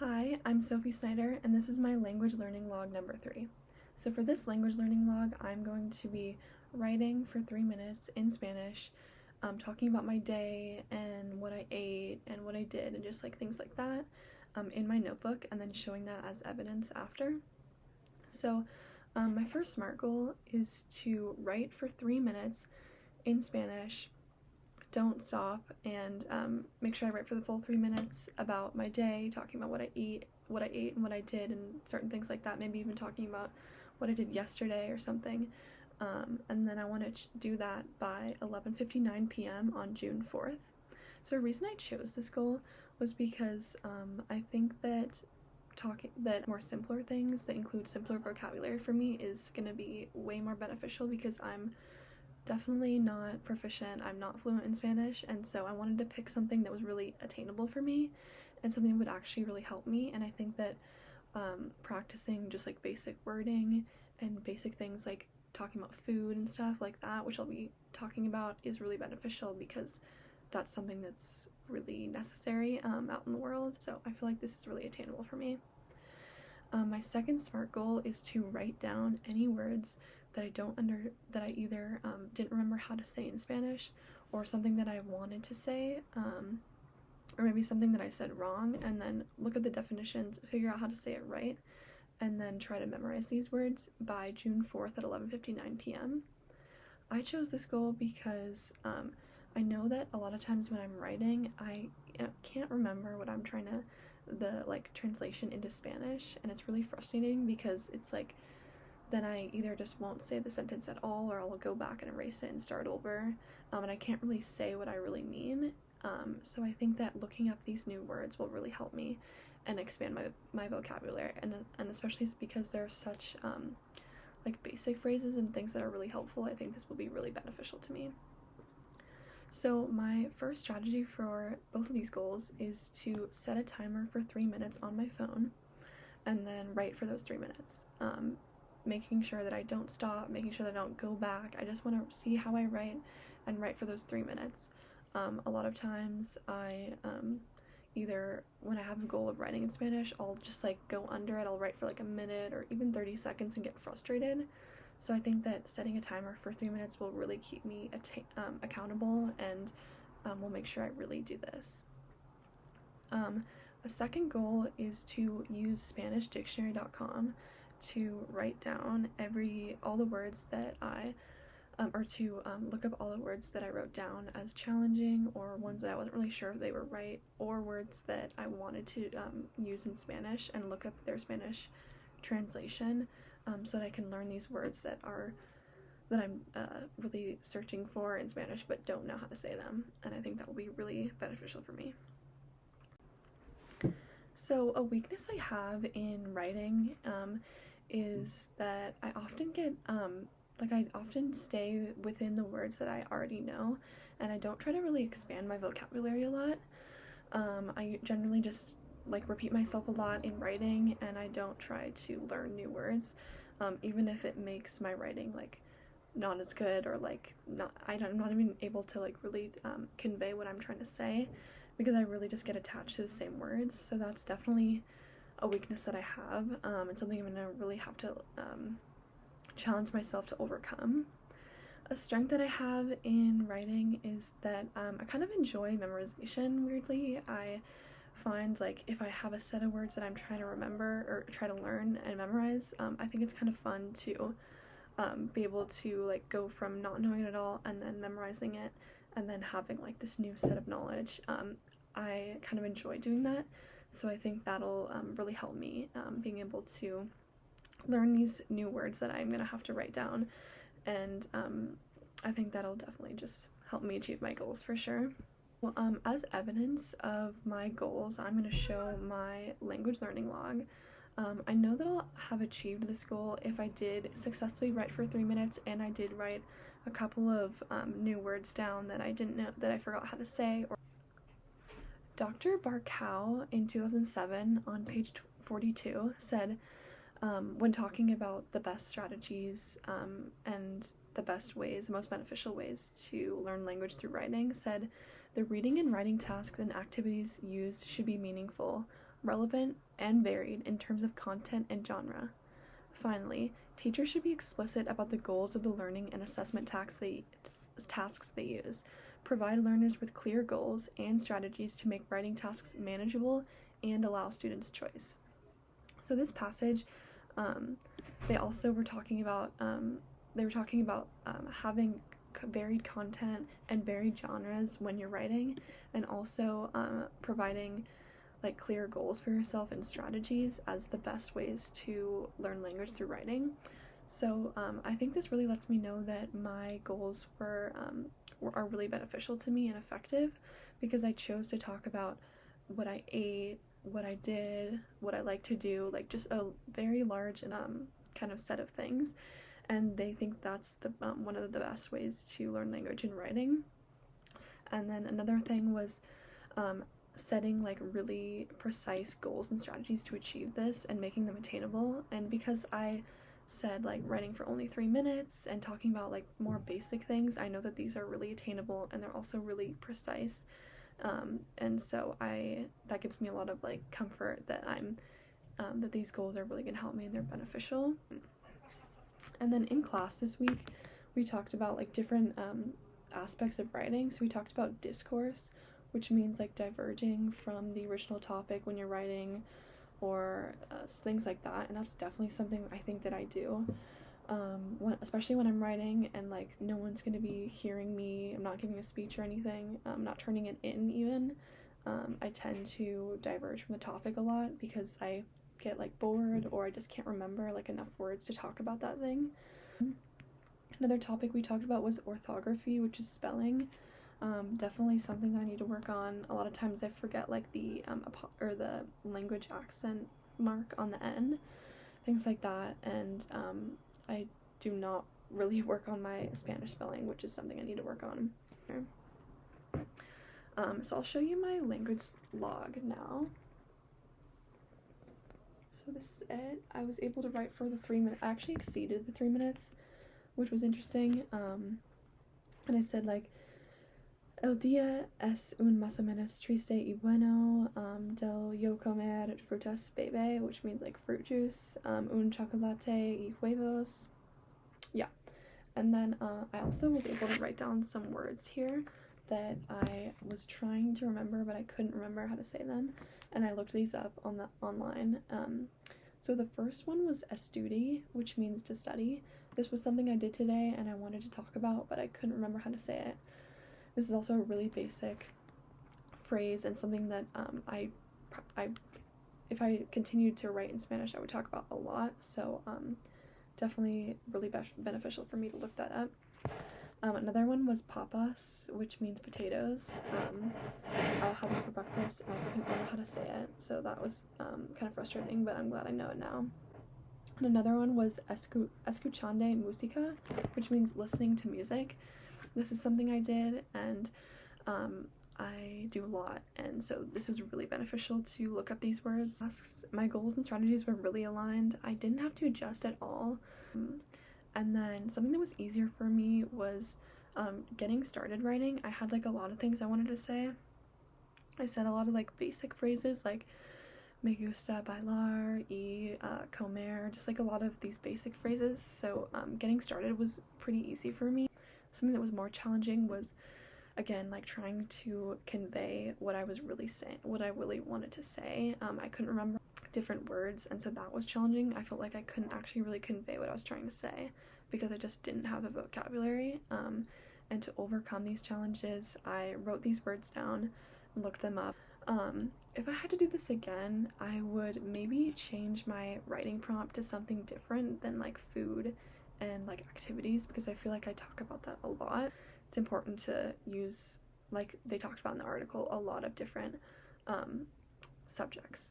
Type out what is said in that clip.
Hi, I'm Sophie Snyder, and this is my language learning log number 3. So for this language learning log, I'm going to be writing for 3 minutes in Spanish, talking about my day and what I ate and what I did and just like things like that in my notebook, and then showing that as evidence after. So my first SMART goal is to write for 3 minutes in Spanish, don't stop, and make sure I write for the full 3 minutes about my day, talking about what I ate and what I did and certain things like that, maybe even talking about what I did yesterday or something. And then I want to do that by 11:59 p.m. on June 4th. So the reason I chose this goal was because I think that more simpler things that include simpler vocabulary for me is going to be way more beneficial, because I'm definitely not proficient. I'm not fluent in Spanish, and so I wanted to pick something that was really attainable for me and something that would actually really help me. And I think that practicing just like basic wording and basic things like talking about food and stuff like that, which I'll be talking about, is really beneficial because that's something that's really necessary out in the world. So I feel like this is really attainable for me. My second SMART goal is to write down any words that I either didn't remember how to say in Spanish, or something that I wanted to say, or maybe something that I said wrong, and then look at the definitions, figure out how to say it right, and then try to memorize these words by June 4th at 11:59 p.m. I chose this goal because I know that a lot of times when I'm writing, I can't remember what I'm trying to, the like translation into Spanish, and it's really frustrating because it's like then I either just won't say the sentence at all, or I'll go back and erase it and start over, and I can't really say what I really mean. So I think that looking up these new words will really help me and expand my vocabulary, and especially because they're such like basic phrases and things that are really helpful. I think this will be really beneficial to me. So my first strategy for both of these goals is to set a timer for 3 minutes on my phone and then write for those 3 minutes. Making sure that I don't stop, making sure that I don't go back. I just want to see how I write and write for those 3 minutes. A lot of times I either, when I have a goal of writing in Spanish, I'll just like go under it. I'll write for like a minute or even 30 seconds and get frustrated. So I think that setting a timer for 3 minutes will really keep me accountable, and will make sure I really do this. A second goal is to use SpanishDictionary.com to write down all the words that I or to look up all the words that I wrote down as challenging, or ones that I wasn't really sure if they were right, or words that I wanted to use in Spanish, and look up their Spanish translation, so that I can learn these words that I'm really searching for in Spanish but don't know how to say them, and I think that will be really beneficial for me. So a weakness I have in writing is that I often get I often stay within the words that I already know, and I don't try to really expand my vocabulary a lot. I generally just like repeat myself a lot in writing, and I don't try to learn new words, even if it makes my writing like not as good, or like I'm not even able to like really convey what I'm trying to say, because I really just get attached to the same words. So that's definitely a weakness that I have, and something I'm gonna really have to challenge myself to overcome. A strength that I have in writing is that I kind of enjoy memorization, weirdly. I find like if I have a set of words that I'm trying to remember or try to learn and memorize, I think it's kind of fun to be able to like go from not knowing it at all and then memorizing it and then having like this new set of knowledge. I kind of enjoy doing that, so I think that'll really help me being able to learn these new words that I'm gonna have to write down, and I think that'll definitely just help me achieve my goals for sure. Well, as evidence of my goals, I'm gonna show my language learning log. I know that I'll have achieved this goal if I did successfully write for 3 minutes, and I did write a couple of new words down that I didn't know, that I forgot how to say. Dr. Barkow in 2007 on page 42 said, when talking about the best strategies and the best ways, the most beneficial ways to learn language through writing, said, the reading and writing tasks and activities used should be meaningful, relevant, and varied in terms of content and genre. Finally, teachers should be explicit about the goals of the learning and assessment tasks they use. Provide learners with clear goals and strategies to make writing tasks manageable and allow students choice. So this passage, they also were talking about having varied content and varied genres when you're writing, and also providing like clear goals for yourself and strategies as the best ways to learn language through writing. So I think this really lets me know that my goals are really beneficial to me and effective, because I chose to talk about what I ate, what I did, what I like to do, like just a very large and kind of set of things, and they think that's the one of the best ways to learn language in writing. And then another thing was setting like really precise goals and strategies to achieve this and making them attainable. And because I said like writing for only 3 minutes and talking about like more basic things, I know that these are really attainable and they're also really precise, and so that gives me a lot of like comfort that that these goals are really going to help me and they're beneficial. And then in class this week we talked about like different aspects of writing. So we talked about discourse, which means like diverging from the original topic when you're writing, or things like that, and that's definitely something I think that I do, especially when I'm writing and like no one's going to be hearing me, I'm not giving a speech or anything, I'm not turning it in even. I tend to diverge from the topic a lot because I get like bored, or I just can't remember like enough words to talk about that thing. Another topic we talked about was orthography, which is spelling. Definitely something that I need to work on. A lot of times I forget like the the language accent mark on the N, things like that, and I do not really work on my Spanish spelling, which is something I need to work on. So I'll show you my language log now. So this is it. I was able to write for the 3 minutes. I actually exceeded the 3 minutes, which was interesting. And I said like, el día es un más o menos triste y bueno, del yo comer frutas bebé, which means like fruit juice, un chocolate y huevos. Yeah. And then I also was able to write down some words here that I was trying to remember, but I couldn't remember how to say them, and I looked these up online. So the first one was estudi, which means to study. This was something I did today and I wanted to talk about, but I couldn't remember how to say it. This is also a really basic phrase and something that if I continued to write in Spanish, I would talk about a lot. So definitely really beneficial for me to look that up. Another one was papas, which means potatoes. I'll have this for breakfast and I couldn't remember how to say it, so that was kind of frustrating, but I'm glad I know it now. And another one was escuchando música, which means listening to music. This is something I did, and I do a lot, and so this was really beneficial to look up these words. My goals and strategies were really aligned. I didn't have to adjust at all. And then something that was easier for me was getting started writing. I had like a lot of things I wanted to say. I said a lot of like basic phrases like me gusta bailar y comer, just like a lot of these basic phrases. So getting started was pretty easy for me. Something that was more challenging was, again, like trying to convey what I was really saying, what I really wanted to say. I couldn't remember different words, and so that was challenging. I felt like I couldn't actually really convey what I was trying to say because I just didn't have the vocabulary. And to overcome these challenges, I wrote these words down and looked them up. If I had to do this again, I would maybe change my writing prompt to something different than like food and like activities, because I feel like I talk about that a lot. It's important to use, like they talked about in the article, a lot of different subjects.